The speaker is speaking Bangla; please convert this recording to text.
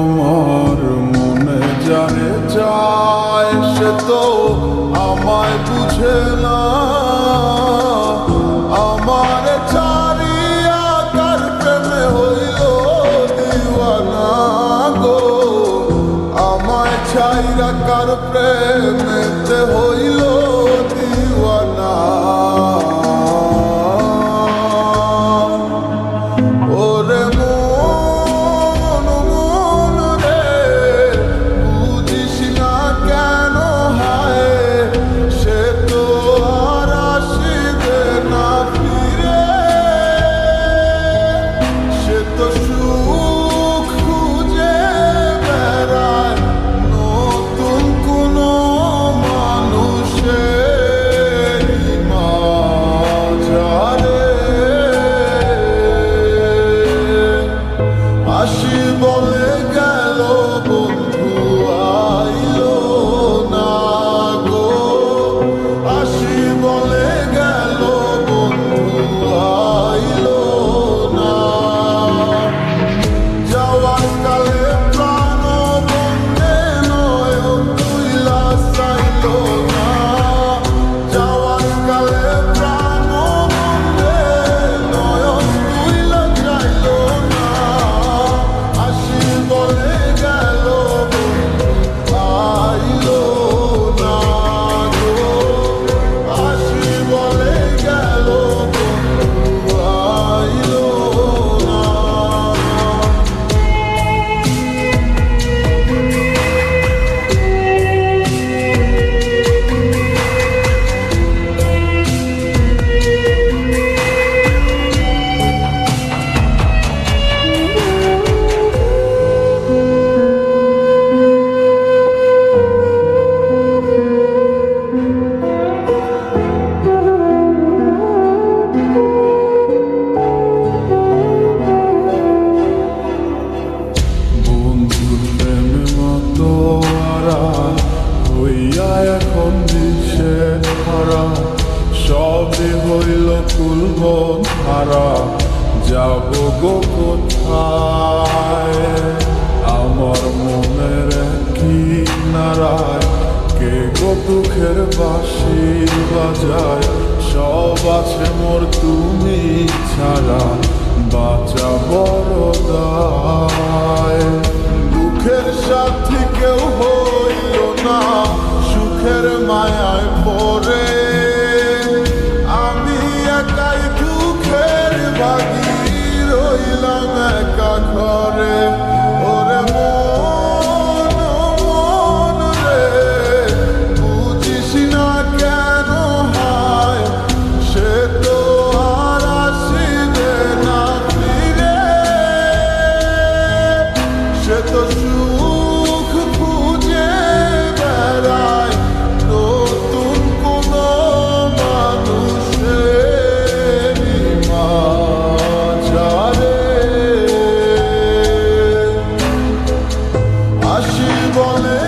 আমার মনে যারে চায় সে তো আমায় বুঝে না। আমার চারিয়া কার প্রেমে হইল দিওয়ানা গো, আমায় ছাইরা কার প্রেমেতে হইল দিওয়ানা। ওরে মন মন রে বুঝিস না কেন হায়, সে তো আর আসিবে না ফিরে। সে তো সুখ খুঁজে বেড়ায় নতুন কোনো মানুষের মাঝারে। আসি বলে গেল বন্ধু আইলো না গো, আসি বলে গেল বন্ধু আইলো না। যাওয়ার কালে প্রাণ বন্ধে নয়ন তুইলা চাইলো না। যাওয়ার কালে প্রাণ বন্ধে নয়ন তুইলা চাইলো না। আসি বলে গেল বন্ধু আইলো না গো, আসি বলে গেল বন্ধু আইলো না। বন্ধুর প্রেমে মতো আরা হইয়া এখন দিশের হারা, সবই হইল কুলবন হারা। যাব গো কোথায় আমার মনের কি নারায়, কে গো দুঃখের বাঁশি বাজায়। সব আছে মোর তুমি ছাড়া, বাঁচা বড় দায়। দুঃখের সাথী কেউ হইল না, সুখের মায়ায় পড়ে আমি একাই দুঃখের ভাগী রইলাম একা ঘরে। ওরে মন মন রে বুঝিস না কেন হায়, সে তো আর আসিবে না ফিরে। সে তো সুখ খুঁজে বেড়ায় নতুন কোনো মানুষের মাঝারে। আসি বলে